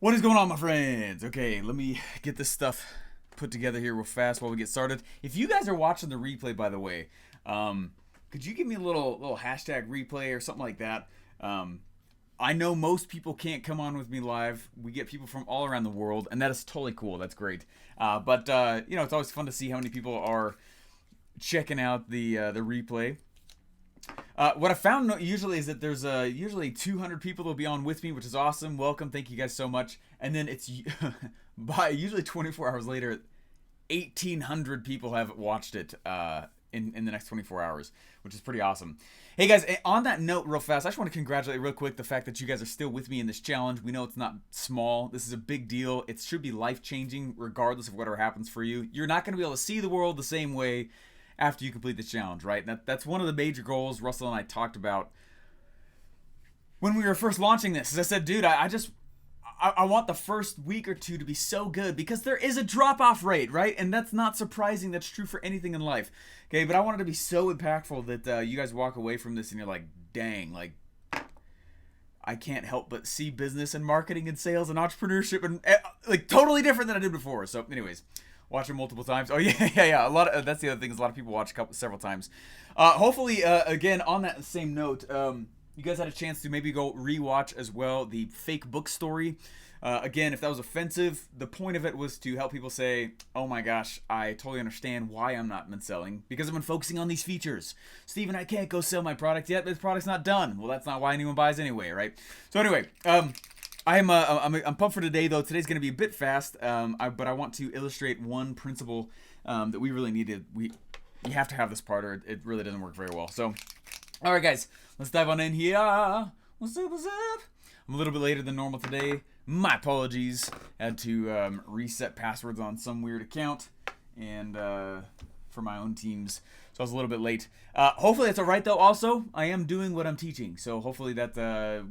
What is going on, my friends? Okay, let me get this stuff put together here real fast while we get started. If you guys are watching the replay, by the way, could you give me a little hashtag replay or something like that? I know most people can't come on with me live. We get people from all around the world, and that is totally cool. That's great. But it's always fun to see how many people are checking out the replay. What I found usually is that there's usually 200 people that will be on with me, which is awesome. Welcome, thank you guys so much. And then it's by usually 24 hours later, 1,800 people have watched it in the next 24 hours, which is pretty awesome. Hey guys, on that note, real fast, I just want to congratulate real quick the fact that you guys are still with me in this challenge. We know it's not small. This is a big deal. It should be life-changing regardless of whatever happens for you. You're not going to be able to see the world the same way after you complete this challenge, right? That's one of the major goals Russell and I talked about when we were first launching this. As I said, dude, I want the first week or two to be so good because there is a drop-off rate, right? And that's not surprising. That's true for anything in life. Okay, but I want it to be so impactful that you guys walk away from this and you're like, dang, like, I can't help but see business and marketing and sales and entrepreneurship and like totally different than I did before. So anyways, watch it multiple times. Oh yeah. That's the other thing is a lot of people watch several times. Hopefully, again on that same note, you guys had a chance to maybe go rewatch as well the fake book story. Again, if that was offensive, the point of it was to help people say, oh my gosh, I totally understand why I'm not been selling because I've been focusing on these features. Steven, I can't go sell my product yet. This product's not done. Well, that's not why anyone buys anyway, right? So anyway, I'm pumped for today though. Today's going to be a bit fast, but I want to illustrate one principle that we really needed. You have to have this part or it really doesn't work very well. So, all right, guys, let's dive on in here. What's up? I'm a little bit later than normal today. My apologies. Had to reset passwords on some weird account and for my own teams. So I was a little bit late. Hopefully that's all right, though. Also, I am doing what I'm teaching. So hopefully that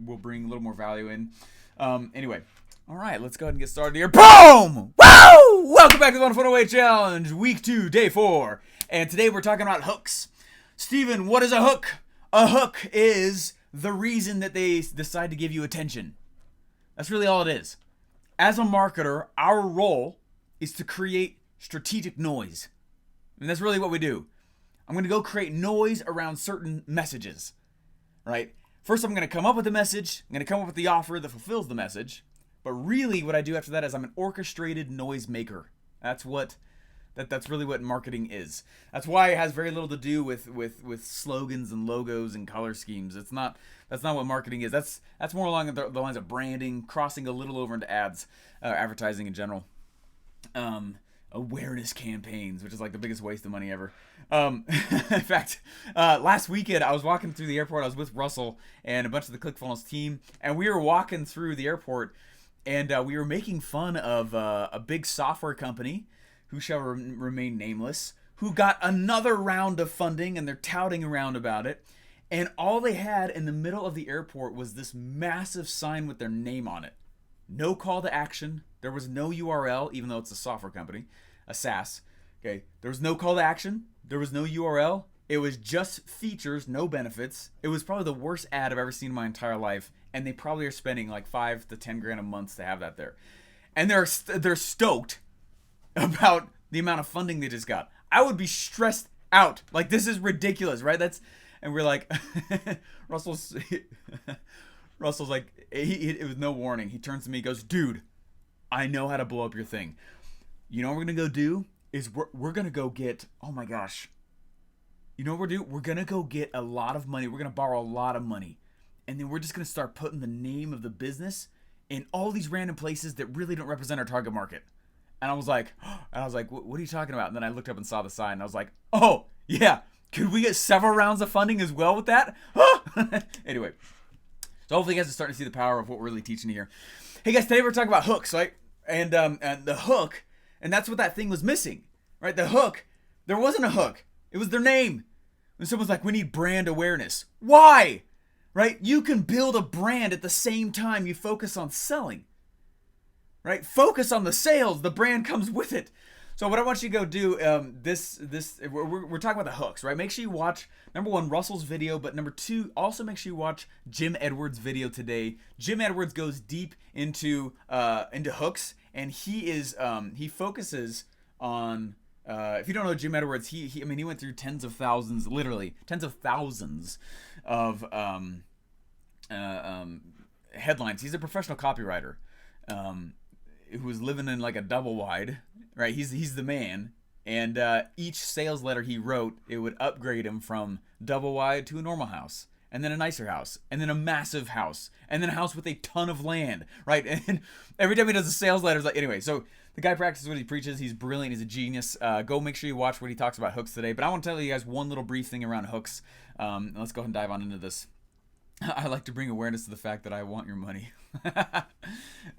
will bring a little more value in. Anyway. All right, let's go ahead and get started here. Boom! Woo! Welcome back to the 1 Challenge, Week 2, Day 4. And today we're talking about hooks. Steven, what is a hook? A hook is the reason that they decide to give you attention. That's really all it is. As a marketer, our role is to create strategic noise. And that's really what we do. I'm going to go create noise around certain messages, right? First, I'm going to come up with a message. I'm going to come up with the offer that fulfills the message. But really what I do after that is I'm an orchestrated noise maker. That's really what marketing is. That's why it has very little to do with slogans and logos and color schemes. That's not what marketing is. That's more along the lines of branding, crossing a little over into ads, advertising in general. Awareness campaigns, which is like the biggest waste of money ever. In fact, last weekend I was walking through the airport. I was with Russell and a bunch of the ClickFunnels team, and we were walking through the airport, and we were making fun of a big software company who shall remain nameless, who got another round of funding, and they're touting around about it. And all they had in the middle of the airport was this massive sign with their name on it. No call to action. There was no URL, even though it's a software company, a SaaS. Okay, there was no call to action. There was no URL. It was just features, no benefits. It was probably the worst ad I've ever seen in my entire life. And they probably are spending like $5,000 to $10,000 a month to have that there. And they're stoked about the amount of funding they just got. I would be stressed out. Like, this is ridiculous, right? And we're like, Russell's like, it was no warning. He turns to me, he goes, dude, I know how to blow up your thing. You know what we're going to go do? Is we're going to go get, oh my gosh. You know what we're doing? We're going to go get a lot of money. We're going to borrow a lot of money. And then we're just going to start putting the name of the business in all these random places that really don't represent our target market. And I was like, what are you talking about? And then I looked up and saw the sign, and I was like, oh, yeah. Could we get several rounds of funding as well with that? Anyway, so hopefully you guys are starting to see the power of what we're really teaching here. Hey guys, today we're talking about hooks, right? And the hook, and that's what that thing was missing, right? The hook, there wasn't a hook. It was their name. And someone's like, we need brand awareness. Why? Right? You can build a brand at the same time you focus on selling. Right? Focus on the sales. The brand comes with it. So what I want you to go do, we're talking about the hooks, right? Make sure you watch, number one, Russell's video, but number two, also make sure you watch Jim Edwards' video today. Jim Edwards goes deep into hooks, and he focuses on, if you don't know Jim Edwards, he went through tens of thousands, literally tens of thousands of headlines. He's a professional copywriter. Who was living in like a double wide, right? He's the man, and each sales letter he wrote, it would upgrade him from double wide to a normal house, and then a nicer house, and then a massive house, and then a house with a ton of land, right? And every time he does a sales letter, it's like, anyway, so the guy practices what he preaches. He's brilliant. He's a genius. Go make sure you watch what he talks about hooks today. But I want to tell you guys one little brief thing around hooks. Let's go ahead and dive on into this. I like to bring awareness to the fact that I want your money.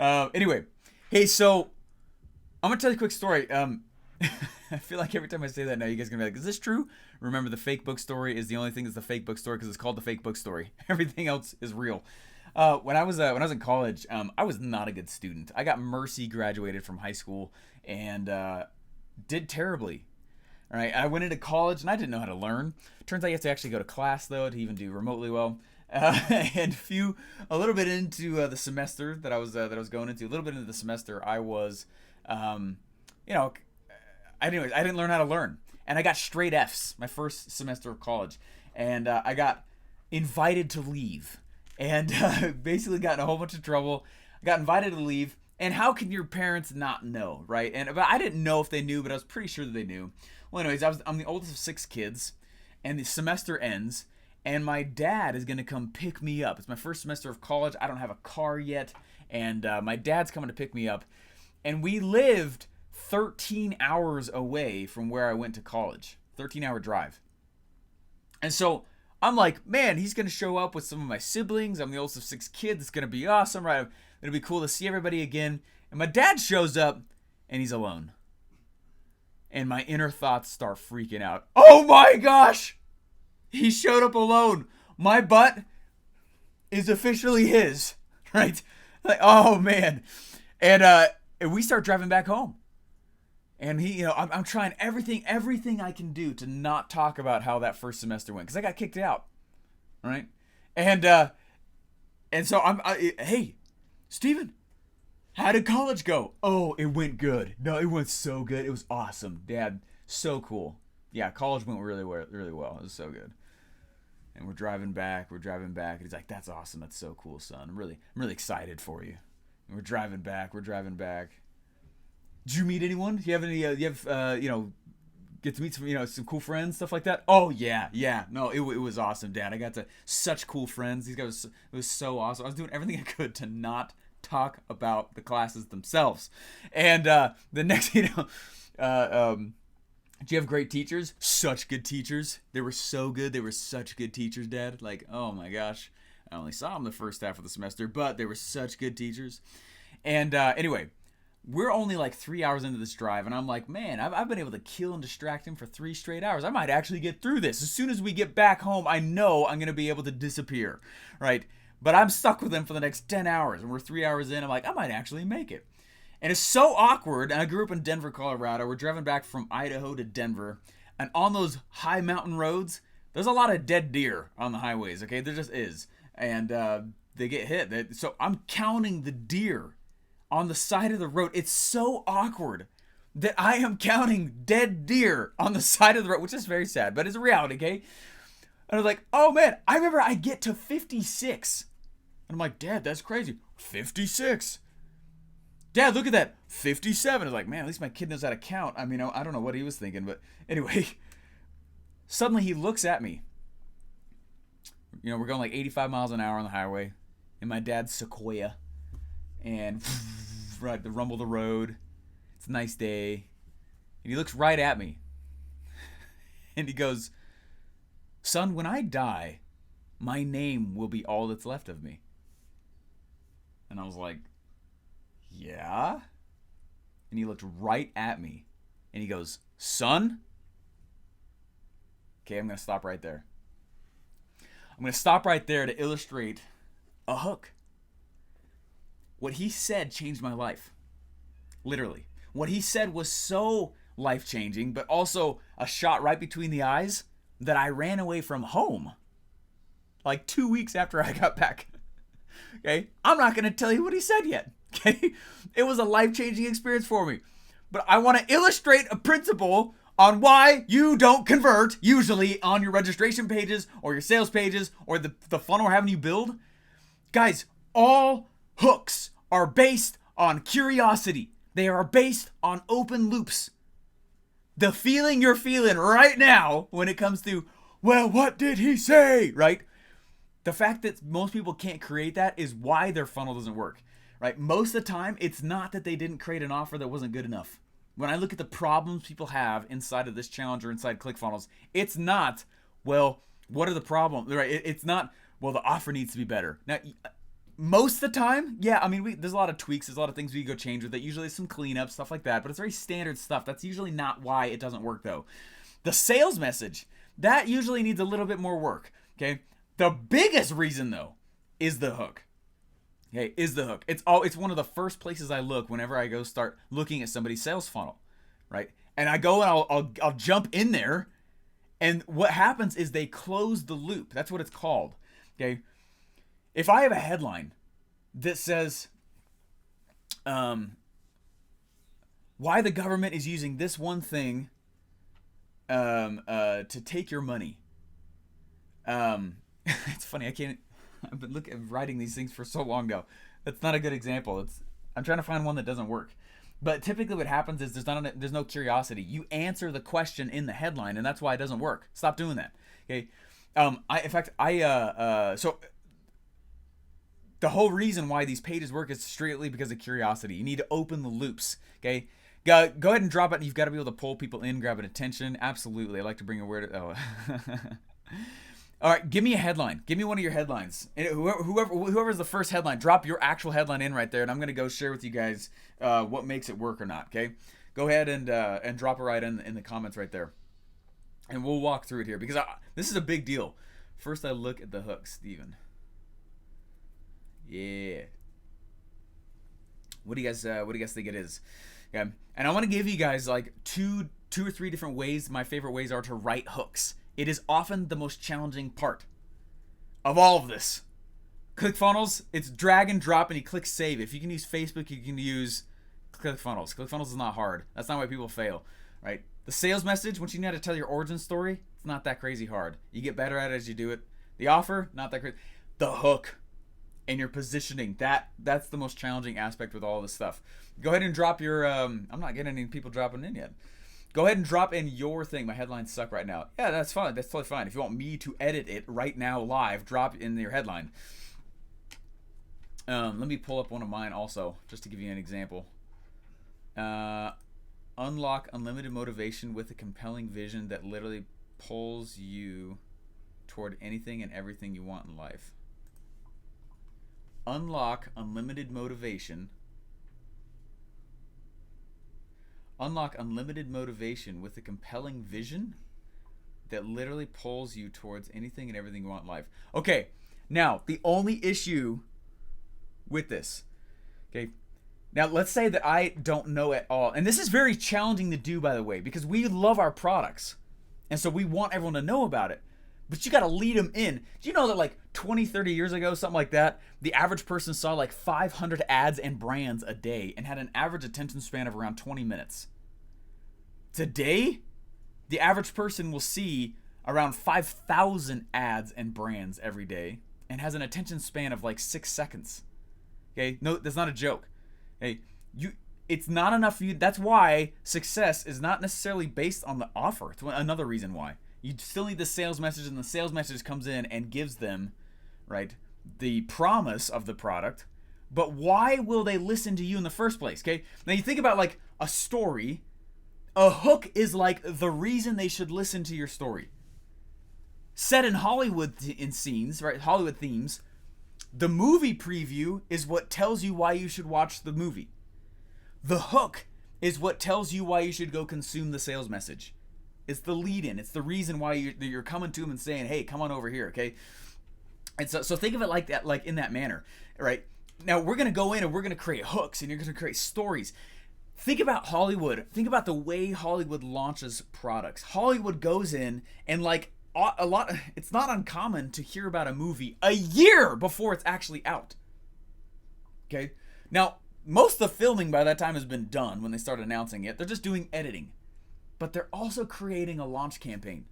Anyway. Hey, so I'm going to tell you a quick story. I feel like every time I say that now, you guys are going to be like, is this true? Remember, the fake book story is the only thing that's the fake book story because it's called the fake book story. Everything else is real. When I was in college, I was not a good student. I got Mercy, graduated from high school, and did terribly. All right, I went into college, and I didn't know how to learn. Turns out you have to actually go to class, though, to even do remotely well. And a little bit into the semester that I was going into, a little bit into the semester, I was, anyways, I didn't learn how to learn, and I got straight Fs my first semester of college, and I got invited to leave, and basically got in a whole bunch of trouble. I got invited to leave, and how can your parents not know, right? But I didn't know if they knew, but I was pretty sure that they knew. Well, anyways, I'm the oldest of 6 kids, and the semester ends. And my dad is going to come pick me up. It's my first semester of college. I don't have a car yet. And my dad's coming to pick me up. And we lived 13 hours away from where I went to college. 13-hour drive. And so I'm like, man, he's going to show up with some of my siblings. I'm the oldest of 6 kids. It's going to be awesome, right? It'll be cool to see everybody again. And my dad shows up, and he's alone. And my inner thoughts start freaking out. Oh my gosh! He showed up alone. My butt is officially his, right? Like, oh man. And we start driving back home. And I'm trying everything I can do to not talk about how that first semester went, because I got kicked out, right? And so hey, Steven, how did college go? Oh, it went good. No, it went so good. It was awesome, Dad. So cool. Yeah, college went really well. It was so good. And we're driving back. And he's like, "That's awesome. That's so cool, son. I'm really excited for you." And we're driving back. Did you meet anyone? Do you have any? Get to meet some cool friends, stuff like that? Oh yeah. No, it was awesome, Dad. I got to such cool friends. These guys, it was so awesome. I was doing everything I could to not talk about the classes themselves. And the next, do you have great teachers? Such good teachers. They were so good. They were such good teachers, Dad. Like, oh my gosh. I only saw them the first half of the semester, but they were such good teachers. And anyway, we're only like 3 hours into this drive, and I'm like, man, I've been able to kill and distract him for 3 straight hours. I might actually get through this. As soon as we get back home, I know I'm going to be able to disappear, right? But I'm stuck with him for the next 10 hours, and we're 3 hours in. I'm like, I might actually make it. And it's so awkward, and I grew up in Denver, Colorado. We're driving back from Idaho to Denver, and on those high mountain roads, there's a lot of dead deer on the highways, okay? There just is. And they get hit. So I'm counting the deer on the side of the road. It's so awkward that I am counting dead deer on the side of the road, which is very sad, but it's a reality, okay? And I was like, oh man, I remember I get to 56. And I'm like, Dad, that's crazy. 56. Dad, look at that. 57. I was like, man, at least my kid knows how to count. I mean, I don't know what he was thinking, but anyway, suddenly he looks at me. We're going like 85 miles an hour on the highway in my dad's Sequoia, and right, the rumble of the road. It's a nice day. And he looks right at me. And he goes, son, when I die, my name will be all that's left of me. And I was like, yeah? And he looked right at me. And he goes, son? Okay, I'm going to stop right there. I'm going to stop right there to illustrate a hook. What he said changed my life. Literally. What he said was so life-changing, but also a shot right between the eyes that I ran away from home like 2 weeks after I got back. Okay? I'm not going to tell you what he said yet. Okay? It was a life-changing experience for me. But I want to illustrate a principle on why you don't convert, usually on your registration pages or your sales pages or the funnel we're having you build. Guys, all hooks are based on curiosity. They are based on open loops. The feeling you're feeling right now when it comes to, well, what did he say, right? The fact that most people can't create that is why their funnel doesn't work, right? Most of the time, it's not that they didn't create an offer that wasn't good enough. When I look at the problems people have inside of this challenge or inside ClickFunnels, it's not, well, what are the problems, right? It's not, well, the offer needs to be better. Now, most of the time, yeah, I mean, there's a lot of tweaks, there's a lot of things we go change with it, usually some cleanup, stuff like that, but it's very standard stuff. That's usually not why it doesn't work, though. The sales message, that usually needs a little bit more work, okay? The biggest reason, though, is the hook. Okay, is the hook. It's one of the first places I look whenever I go start looking at somebody's sales funnel, right? And I go and I'll jump in there, and what happens is they close the loop. That's what it's called, okay? If I have a headline that says, why the government is using this one thing to take your money. It's funny, I've been writing these things for so long now. That's not a good example. I'm trying to find one that doesn't work. But typically what happens is there's no curiosity. You answer the question in the headline, and that's why it doesn't work. Stop doing that. Okay. So the whole reason why these pages work is strictly because of curiosity. You need to open the loops. Okay. Go ahead and drop it. You've got to be able to pull people in, grab an attention. Absolutely. I like to bring a word. Oh. All right, give me a headline. Give me one of your headlines. And whoever's the first headline, drop your actual headline in right there, and I'm gonna go share with you guys what makes it work or not. Okay, go ahead and drop it right in the comments right there, and we'll walk through it here because this is a big deal. First, I look at the hook, Steven. Yeah. What do you guys think it is? Okay, and I want to give you guys like two or three different ways. My favorite ways are to write hooks. It is often the most challenging part of all of this. ClickFunnels, it's drag and drop and you click save. If you can use Facebook, you can use ClickFunnels. ClickFunnels is not hard. That's not why people fail, right? The sales message, once you know how to tell your origin story, it's not that crazy hard. You get better at it as you do it. The offer, not that crazy. The hook and your positioning, that's the most challenging aspect with all this stuff. Go ahead and drop your, I'm not getting any people dropping in yet. Go ahead and drop in your thing. My headlines suck right now. Yeah, that's fine. That's totally fine. If you want me to edit it right now live, drop in your headline. Let me pull up one of mine also, just to give you an example. Unlock unlimited motivation with a compelling vision that literally pulls you toward anything and everything you want in life. Unlock unlimited motivation. Unlock unlimited motivation with a compelling vision that literally pulls you towards anything and everything you want in life. Okay, now the only issue with this, okay, now let's say that I don't know at all, and this is very challenging to do, by the way, because we love our products, and so we want everyone to know about it, but you got to lead them in. Do you know that like 20, 30 years ago, something like that, the average person saw like 500 ads and brands a day and had an average attention span of around 20 minutes. Today, the average person will see around 5,000 ads and brands every day and has an attention span of like 6 seconds. Okay, no, that's not a joke. Hey, it's not enough for you. That's why success is not necessarily based on the offer. It's another reason why. You still need the sales message, and the sales message comes in and gives them, right, the promise of the product. But why will they listen to you in the first place? Okay, now you think about like a story. A hook is like the reason they should listen to your story. Set in Hollywood in scenes, right? Hollywood themes. The movie preview is what tells you why you should watch the movie. The hook is what tells you why you should go consume the sales message. It's the lead-in. It's the reason why you're coming to them and saying, hey, come on over here, okay? And so think of it like that, like in that manner, right? Now, we're going to go in and we're going to create hooks, and you're going to create stories. Think about Hollywood. Think about the way Hollywood launches products. Hollywood goes in and like a lot. It's not uncommon to hear about a movie a year before it's actually out. Okay, now most of the filming by that time has been done when they start announcing it. They're just doing editing, but they're also creating a launch campaign,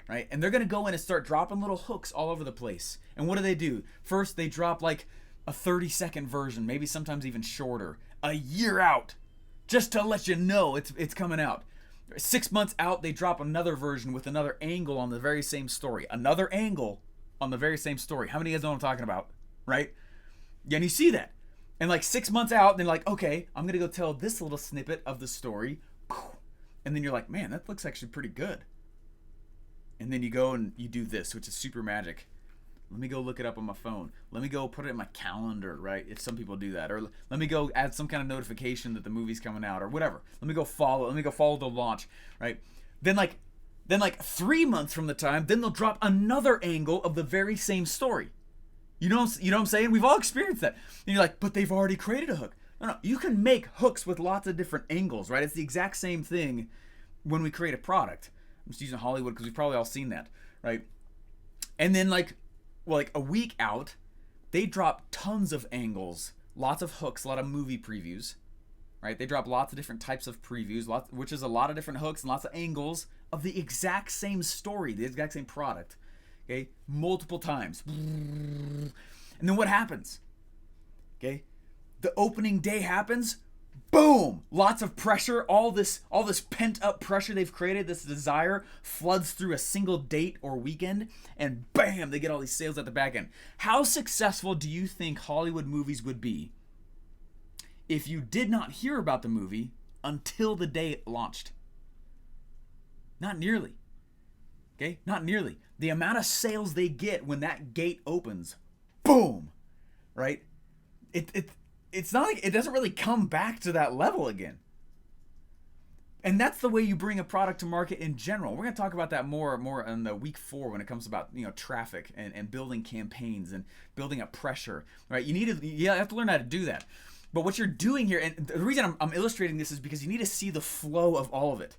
right? And they're gonna go in and start dropping little hooks all over the place. And what do? First, they drop like a 30-second version, maybe sometimes even shorter, a year out, just to let you know it's coming out. 6 months out, they drop another version with another angle on the very same story. Another angle on the very same story. How many of you guys know what I'm talking about, right? Yeah, and you see that. And like 6 months out, they're like, okay, I'm gonna go tell this little snippet of the story. And then you're like, man, that looks actually pretty good. And then you go and you do this, which is super magic. Let me go look it up on my phone. Let me go put it in my calendar, right? If some people do that. Or let me go add some kind of notification that the movie's coming out or whatever. Let me go follow the launch, right? Then like 3 months from the time, then they'll drop another angle of the very same story. You know what I'm saying? We've all experienced that. And you're like, but they've already created a hook. No, you can make hooks with lots of different angles, right? It's the exact same thing when we create a product. I'm just using Hollywood because we've probably all seen that, right? And then like a week out, they drop tons of angles, lots of hooks, a lot of movie previews, right? They drop lots of different types of previews, which is a lot of different hooks and lots of angles of the exact same story, the exact same product, okay? Multiple times. And then what happens? Okay? The opening day happens. Boom! Lots of pressure, all this pent up pressure they've created, this desire floods through a single date or weekend, and bam, they get all these sales at the back end. How successful do you think Hollywood movies would be if you did not hear about the movie until the day it launched? Not nearly. Okay? Not nearly. The amount of sales they get when that gate opens, boom! Right? It's not like it doesn't really come back to that level again. And that's the way you bring a product to market in general. We're going to talk about that more in the week 4 when it comes about, traffic and building campaigns and building up pressure, right? You have to learn how to do that. But what you're doing here, and the reason I'm illustrating this is because you need to see the flow of all of it.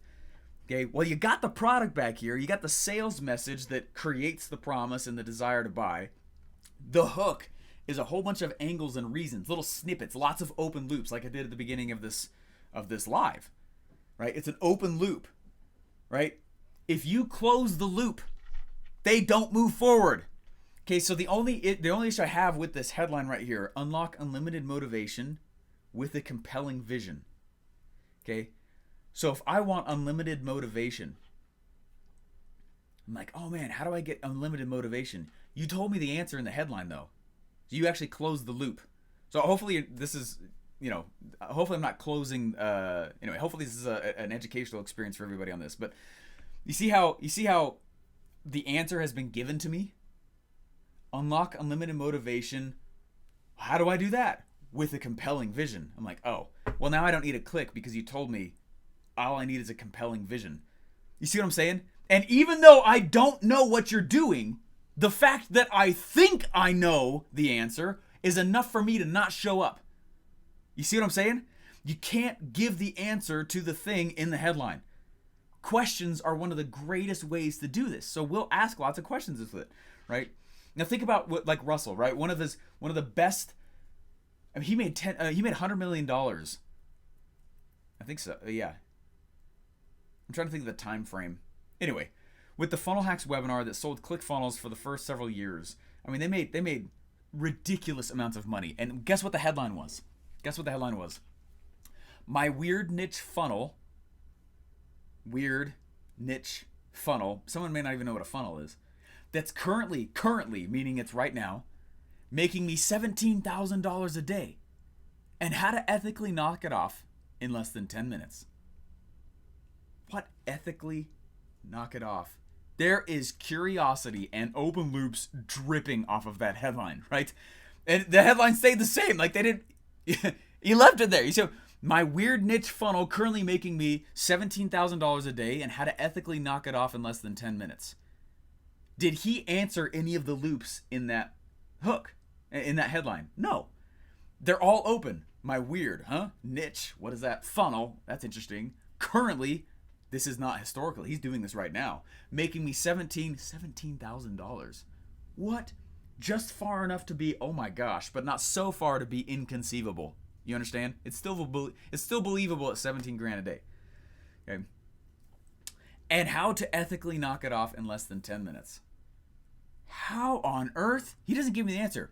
Okay, well, you got the product back here. You got the sales message that creates the promise and the desire to buy. The hook is a whole bunch of angles and reasons, little snippets, lots of open loops, like I did at the beginning of this live, right? It's an open loop, right? If you close the loop, they don't move forward. Okay, so the only issue I have with this headline right here: unlock unlimited motivation with a compelling vision. Okay, so if I want unlimited motivation, I'm like, oh man, how do I get unlimited motivation? You told me the answer in the headline though. So you actually closed the loop. So hopefully this is, hopefully I'm not closing, hopefully this is an educational experience for everybody on this. But you see how the answer has been given to me? Unlock unlimited motivation. How do I do that? With a compelling vision. I'm like, oh, well now I don't need a click because you told me all I need is a compelling vision. You see what I'm saying? And even though I don't know what you're doing, the fact that I think I know the answer is enough for me to not show up. You see what I'm saying? You can't give the answer to the thing in the headline. Questions are one of the greatest ways to do this. So we'll ask lots of questions with it, right? Now think about what, like Russell, right? One of the best. I mean, he made $100 million. I think so. Yeah. I'm trying to think of the time frame. Anyway, with the Funnel Hacks webinar that sold ClickFunnels for the first several years, I mean, they made ridiculous amounts of money. And guess what the headline was? My weird niche funnel. Someone may not even know what a funnel is. That's currently, meaning it's right now, making me $17,000 a day. And how to ethically knock it off in less than 10 minutes. What ethically knock it off? There is curiosity and open loops dripping off of that headline, right? And the headline stayed the same. Like they didn't, he left it there. He said, my weird niche funnel currently making me $17,000 a day and how to ethically knock it off in less than 10 minutes. Did he answer any of the loops in that hook, in that headline? No. They're all open. My weird, niche, what is that? Funnel, that's interesting. Currently, this is not historical. He's doing this right now, making me $17,000. What? Just far enough to be, oh my gosh, but not so far to be inconceivable. You understand? It's still believable at 17 grand a day. Okay. And how to ethically knock it off in less than 10 minutes. How on earth? He doesn't give me the answer.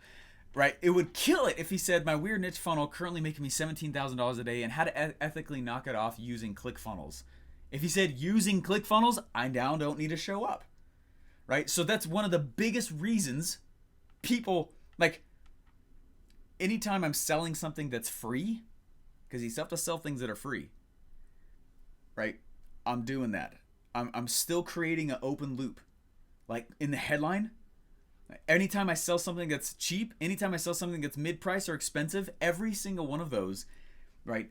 Right? It would kill it if he said, my weird niche funnel currently making me $17,000 a day and how to ethically knock it off using ClickFunnels. If he said using ClickFunnels, I now don't need to show up. Right? So that's one of the biggest reasons people, like, anytime I'm selling something that's free, because you still have to sell things that are free, right? I'm doing that. I'm still creating an open loop. Like in the headline, anytime I sell something that's cheap, anytime I sell something that's mid-price or expensive, every single one of those, right?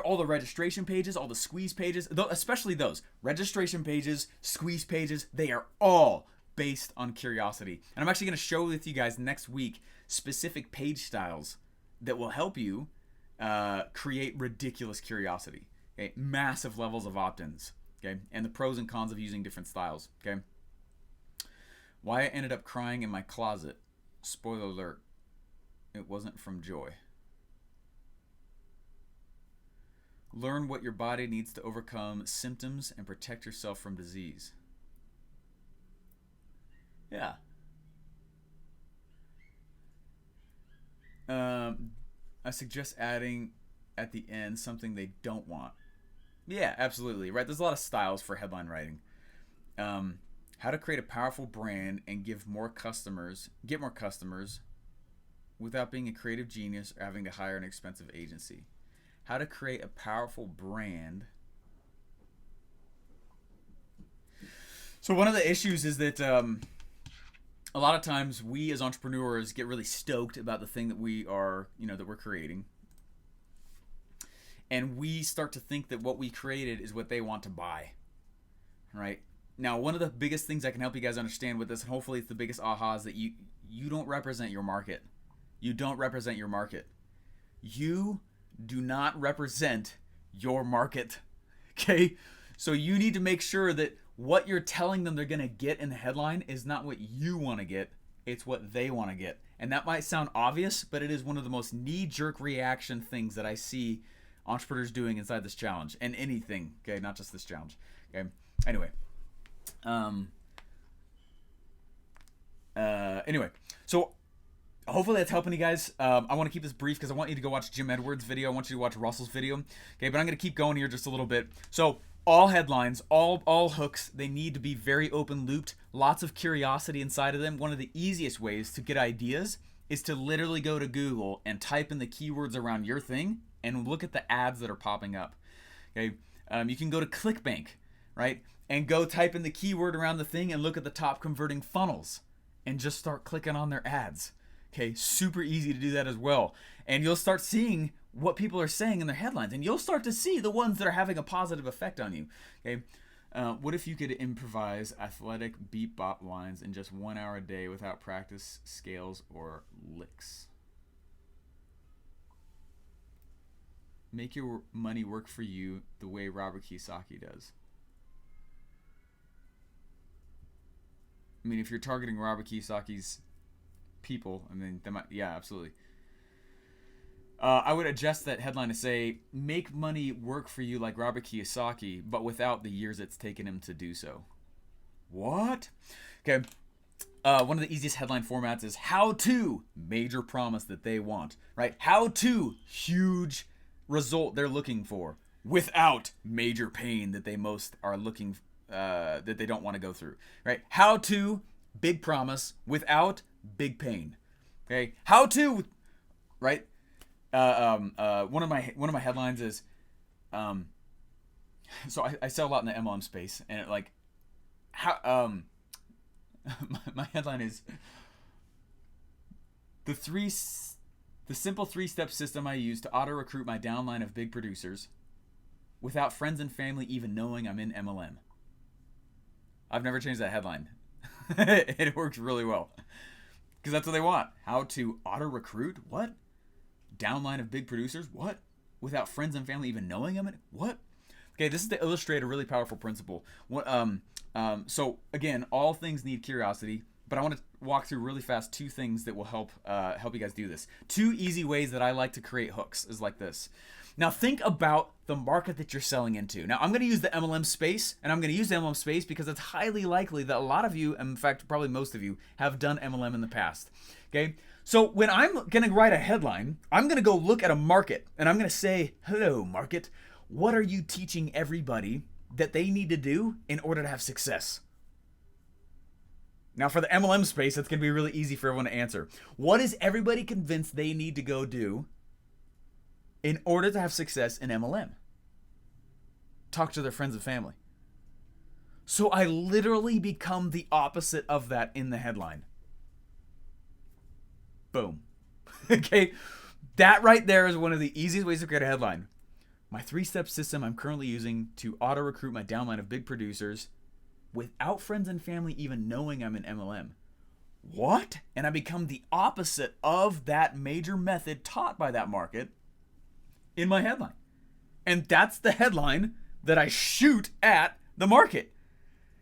All the registration pages, all the squeeze pages, especially those registration pages, squeeze pages, they are all based on curiosity. And I'm actually going to show with you guys next week specific page styles that will help you create ridiculous curiosity. Okay, massive levels of opt-ins. Okay, and the pros and cons of using different styles. Okay, why I ended up crying in my closet. Spoiler alert: it wasn't from joy. Learn what your body needs to overcome symptoms and protect yourself from disease. Yeah. I suggest adding at the end something they don't want. Yeah, absolutely. Right. There's a lot of styles for headline writing. How to create a powerful brand and get more customers without being a creative genius or having to hire an expensive agency. How to create a powerful brand. So one of the issues is that a lot of times we as entrepreneurs get really stoked about the thing that we are, that we're creating. And we start to think that what we created is what they want to buy, right? Now, one of the biggest things I can help you guys understand with this, and hopefully it's the biggest aha, is that you don't represent your market. You don't represent your market. You do not represent your market, okay? So you need to make sure that what you're telling them they're going to get in the headline is not what you want to get. It's what they want to get. And that might sound obvious, but it is one of the most knee-jerk reaction things that I see entrepreneurs doing inside this challenge, and anything, okay, not just this challenge. Okay, anyway, so hopefully that's helping you guys. I want to keep this brief because I want you to go watch Jim Edwards' video. I want you to watch Russell's video. Okay, but I'm going to keep going here just a little bit. So all headlines, all hooks, they need to be very open looped, lots of curiosity inside of them. One of the easiest ways to get ideas is to literally go to Google and type in the keywords around your thing and look at the ads that are popping up. Okay, you can go to ClickBank, right, and go type in the keyword around the thing and look at the top converting funnels and just start clicking on their ads. Okay, super easy to do that as well. And you'll start seeing what people are saying in their headlines, and you'll start to see the ones that are having a positive effect on you. Okay, what if you could improvise athletic beat bop lines in just 1 hour a day without practice, scales, or licks? Make your money work for you the way Robert Kiyosaki does. I mean, if you're targeting Robert Kiyosaki's people, I mean, they might, yeah, absolutely. I would adjust that headline to say, make money work for you like Robert Kiyosaki, but without the years it's taken him to do so. What? Okay. One of the easiest headline formats is how to, major promise that they want, right? How to, huge result they're looking for, without major pain that they most are looking that they don't want to go through, right? How to, big promise, without big pain. Okay, how to, right? One of my headlines is, so I sell a lot in the MLM space, and it, like, how my headline is the simple 3-step system I use to auto-recruit my downline of big producers without friends and family even knowing I'm in MLM. I've never changed that headline. It works really well. Because that's what they want. How to auto-recruit? What? downline of big producers. What? Without friends and family even knowing them? What? Okay, this is to illustrate a really powerful principle. So again, all things need curiosity, but I want to walk through really fast 2 things that will help you guys do this. 2 easy ways that I like to create hooks is like this. Now think about the market that you're selling into. Now I'm going to use the MLM space, and I'm going to use the MLM space because it's highly likely that a lot of you, in fact probably most of you, have done MLM in the past. Okay, so when I'm going to write a headline, I'm going to go look at a market, and I'm going to say, hello market, what are you teaching everybody that they need to do in order to have success? Now for the MLM space, it's going to be really easy for everyone to answer. What is everybody convinced they need to go do in order to have success in MLM? Talk to their friends and family. So I literally become the opposite of that in the headline. Boom. Okay, that right there is one of the easiest ways to create a headline. My 3-step system I'm currently using to auto-recruit my downline of big producers without friends and family even knowing I'm in MLM. What? And I become the opposite of that major method taught by that market in my headline. And that's the headline that I shoot at the market.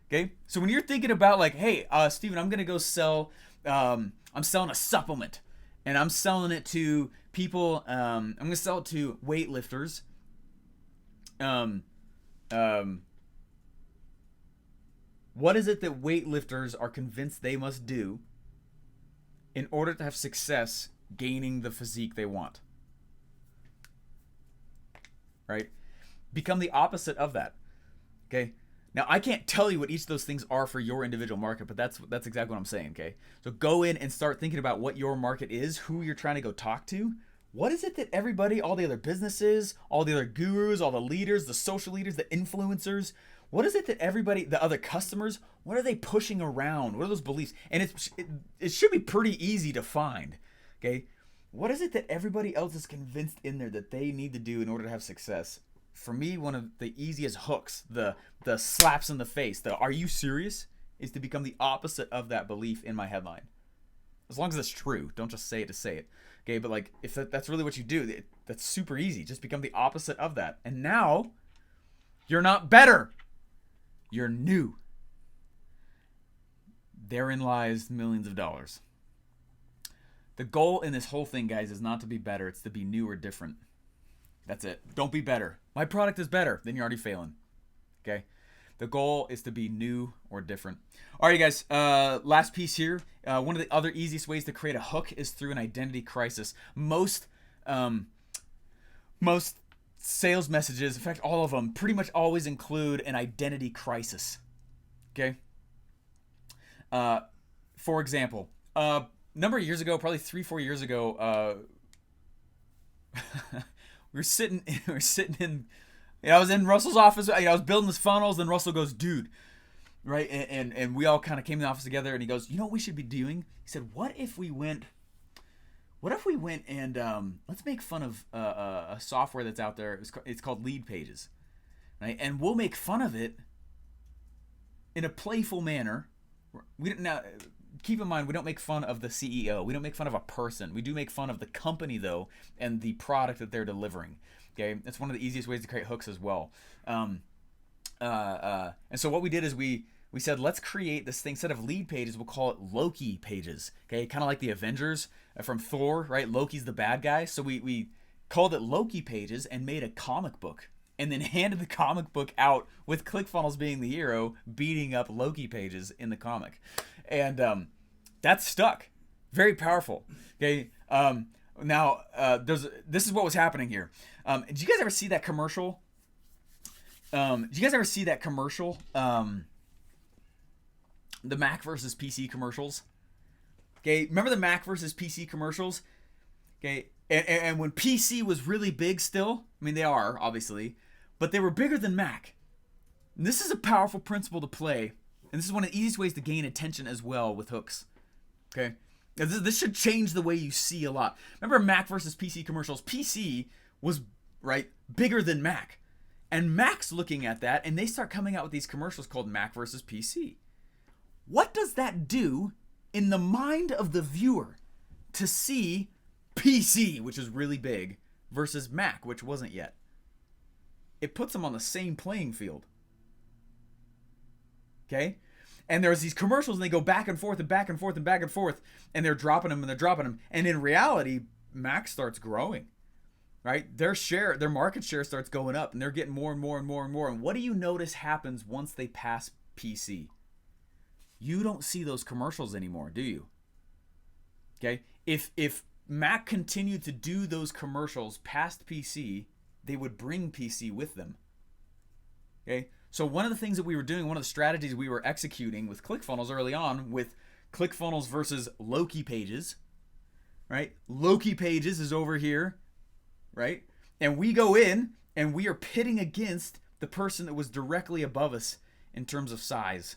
Okay? So when you're thinking about like, hey, Steven, I'm going to go sell, I'm selling a supplement, and I'm selling it to people, I'm going to sell it to weightlifters. What is it that weightlifters are convinced they must do in order to have success gaining the physique they want? Right? Become the opposite of that. Okay? Now, I can't tell you what each of those things are for your individual market, but that's exactly what I'm saying, okay? So go in and start thinking about what your market is, who you're trying to go talk to. What is it that everybody, all the other businesses, all the other gurus, all the leaders, the social leaders, the influencers, what is it that everybody, the other customers, what are they pushing around? What are those beliefs? And it should be pretty easy to find, okay? What is it that everybody else is convinced in there that they need to do in order to have success? For me, one of the easiest hooks, the slaps in the face, the "are you serious?" is to become the opposite of that belief in my headline. As long as it's true, don't just say it to say it. Okay, but like if that's really what you do, that's super easy. Just become the opposite of that. And now you're not better. You're new. Therein lies millions of dollars. The goal in this whole thing, guys, is not to be better. It's to be new or different. That's it. Don't be better. My product is better. Then you're already failing. Okay? The goal is to be new or different. All right, guys. Last piece here. One of the other easiest ways to create a hook is through an identity crisis. Most sales messages, in fact, all of them, pretty much always include an identity crisis. Okay? For example, a number of years ago, probably 3-4 years ago, we were sitting in, I was in Russell's office. I was building his funnels, and Russell goes, dude, right? And we all kind of came to the office together, and he goes, you know what we should be doing? He said, what if we went and let's make fun of a software that's out there. It's called Lead Pages, right? And we'll make fun of it in a playful manner. We didn't now. Keep in mind, we don't make fun of the CEO. We don't make fun of a person. We do make fun of the company, though, and the product that they're delivering. Okay, that's one of the easiest ways to create hooks as well. And so what we did is we said, let's create this thing. Instead of lead pages, we'll call it Loki pages. Okay, kind of like the Avengers from Thor, right? Loki's the bad guy. So we called it Loki pages and made a comic book. And then handed the comic book out with ClickFunnels being the hero, beating up Loki pages in the comic. And that stuck. Very powerful. Okay. Now, this is what was happening here. Did you guys ever see that commercial? The Mac versus PC commercials? Okay. Remember the Mac versus PC commercials? Okay. And when PC was really big still, I mean, they are, obviously, but they were bigger than Mac. And this is a powerful principle to play. And this is one of the easiest ways to gain attention as well with hooks. Okay? This should change the way you see a lot. Remember Mac versus PC commercials? PC was, right, bigger than Mac. And Mac's looking at that, and they start coming out with these commercials called Mac versus PC. What does that do in the mind of the viewer to see PC, which is really big, versus Mac, which wasn't yet. It puts them on the same playing field. Okay? And there's these commercials, and they go back and forth and back and forth and back and forth, and they're dropping them and they're dropping them. And in reality, Mac starts growing, right? Their market share starts going up, and they're getting more and more and more and more. And what do you notice happens once they pass PC? You don't see those commercials anymore, do you? Okay? If Mac continued to do those commercials past PC, they would bring PC with them. Okay? So one of the things that we were doing, one of the strategies we were executing with ClickFunnels early on, with ClickFunnels versus Loki Pages, right? Loki Pages is over here, right? And we go in and we are pitting against the person that was directly above us in terms of size.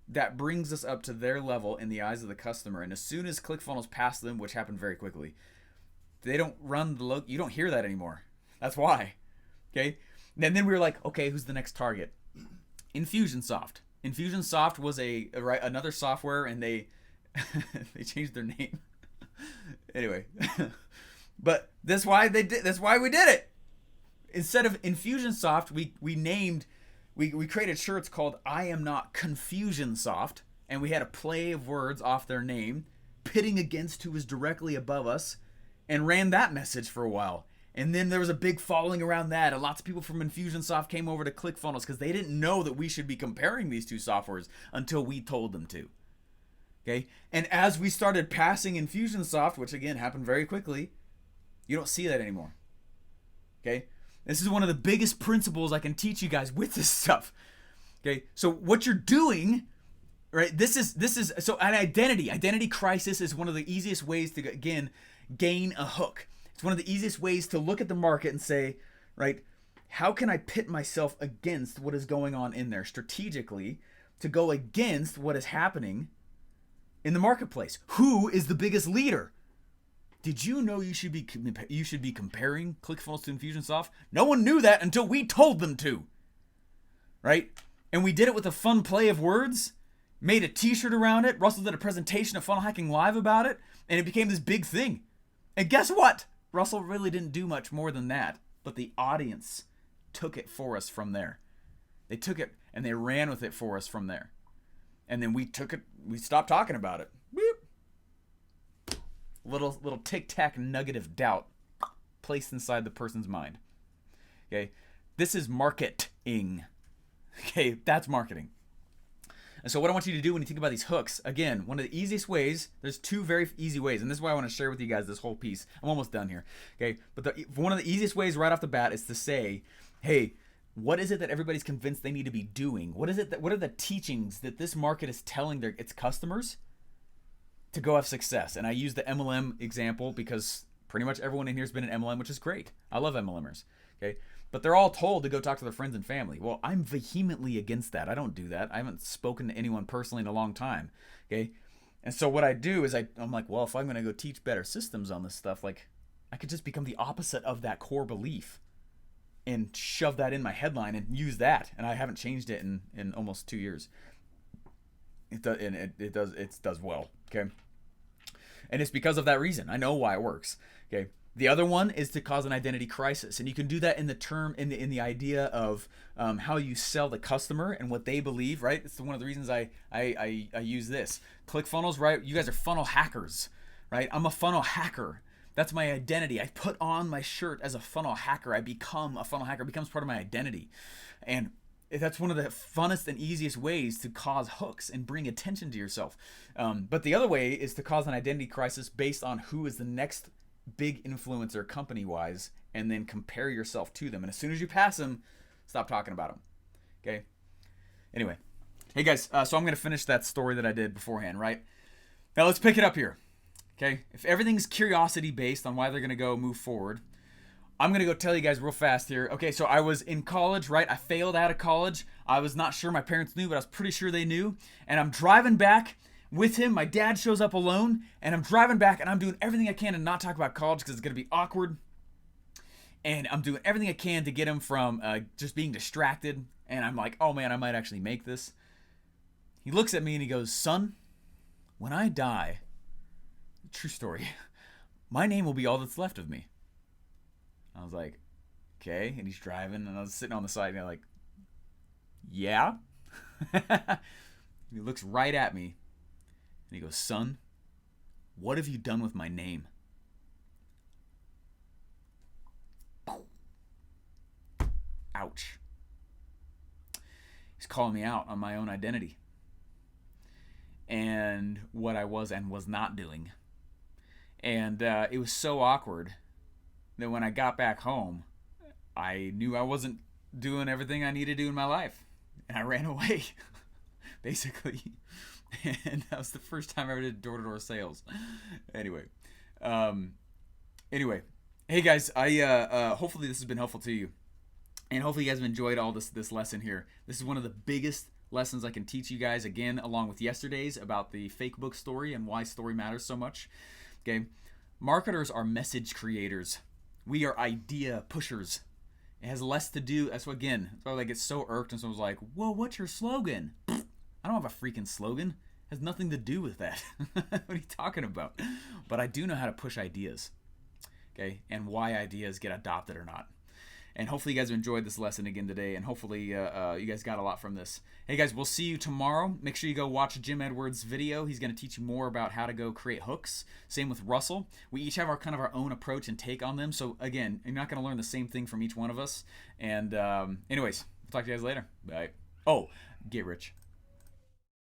That brings us up to their level in the eyes of the customer. And as soon as ClickFunnels pass them, which happened very quickly, they don't run the Loki. You don't hear that anymore. That's why. Okay? And then we were like, okay, who's the next target? Infusionsoft. Infusionsoft was another software, and they they changed their name. Anyway, but that's why we did it. Instead of Infusionsoft, we created shirts called "I Am Not Confusionsoft," and we had a play of words off their name, pitting against who was directly above us, and ran that message for a while. And then there was a big following around that, and lots of people from Infusionsoft came over to ClickFunnels because they didn't know that we should be comparing these two softwares until we told them to. Okay? And as we started passing Infusionsoft, which again happened very quickly, you don't see that anymore. Okay? This is one of the biggest principles I can teach you guys with this stuff. Okay? So what you're doing, right? This is so an identity crisis is one of the easiest ways to, again, gain a hook. It's one of the easiest ways to look at the market and say, right, how can I pit myself against what is going on in there strategically to go against what is happening in the marketplace? Who is the biggest leader? Did you know you should be comparing ClickFunnels to Infusionsoft? No one knew that until we told them to, right? And we did it with a fun play of words, made a t-shirt around it. Russell did a presentation of Funnel Hacking Live about it, and it became this big thing. And guess what? Russell really didn't do much more than that, but the audience took it for us from there. They took it and they ran with it for us from there. And then we took it, we stopped talking about it. Boop. Little tic-tac nugget of doubt placed inside the person's mind. Okay, this is marketing. Okay, that's marketing. And so what I want you to do when you think about these hooks, again, one of the easiest ways, there's two very easy ways, and this is why I want to share with you guys this whole piece. I'm almost done here, okay? But one of the easiest ways right off the bat is to say, hey, what is it that everybody's convinced they need to be doing? What are the teachings that this market is telling its customers to go have success? And I use the MLM example because pretty much everyone in here has been an MLM, which is great. I love MLMers, okay? But they're all told to go talk to their friends and family. Well, I'm vehemently against that. I don't do that. I haven't spoken to anyone personally in a long time. Okay. And so what I do is I'm like, well, if I'm going to go teach better systems on this stuff, like I could just become the opposite of that core belief and shove that in my headline and use that. And I haven't changed it in almost 2 years. It does well. Okay. And it's because of that reason. I know why it works. Okay. The other one is to cause an identity crisis, and you can do that in the idea of how you sell the customer and what they believe. Right? It's one of the reasons I use this. ClickFunnels, right? You guys are funnel hackers, right? I'm a funnel hacker. That's my identity. I put on my shirt as a funnel hacker. I become a funnel hacker. It becomes part of my identity, and that's one of the funnest and easiest ways to cause hooks and bring attention to yourself. But the other way is to cause an identity crisis based on who is the next big influencer company-wise, and then compare yourself to them. And as soon as you pass them, stop talking about them. Okay? Anyway. Hey guys, so I'm going to finish that story that I did beforehand, right? Now let's pick it up here. Okay? If everything's curiosity-based on why they're going to go move forward, I'm going to go tell you guys real fast here. Okay, so I was in college, right? I failed out of college. I was not sure my parents knew, but I was pretty sure they knew. And I'm driving back with him. My dad shows up alone, and I'm driving back, and I'm doing everything I can to not talk about college because it's going to be awkward. And I'm doing everything I can to get him from just being distracted. And I'm like, oh man, I might actually make this. He looks at me and he goes, son, when I die, true story, My name will be all that's left of me. I was like, okay. And he's driving, and I was sitting on the side, and I'm like, yeah. He looks right at me, and he goes, son, what have you done with my name? Ouch. He's calling me out on my own identity and what I was and was not doing. And it was so awkward that when I got back home, I knew I wasn't doing everything I needed to do in my life. And I ran away, basically. And that was the first time I ever did door-to-door sales. Anyway. Anyway. Hey, guys. Hopefully this has been helpful to you. And hopefully you guys have enjoyed all this lesson here. This is one of the biggest lessons I can teach you guys, again, along with yesterday's about the fake book story and why story matters so much. Okay, marketers are message creators. We are idea pushers. It has less to do, that's why I get so irked and someone's like, well, what's your slogan? I don't have a freaking slogan. It has nothing to do with that. What are you talking about? But I do know how to push ideas, okay, and why ideas get adopted or not. And hopefully you guys have enjoyed this lesson again today, and hopefully you guys got a lot from this. Hey guys, we'll see you tomorrow. Make sure you go watch Jim Edwards' video. He's going to teach you more about how to go create hooks. Same with Russell. We each have our own approach and take on them. So again, you're not going to learn the same thing from each one of us. And anyways, we'll talk to you guys later. Bye. Oh, get rich.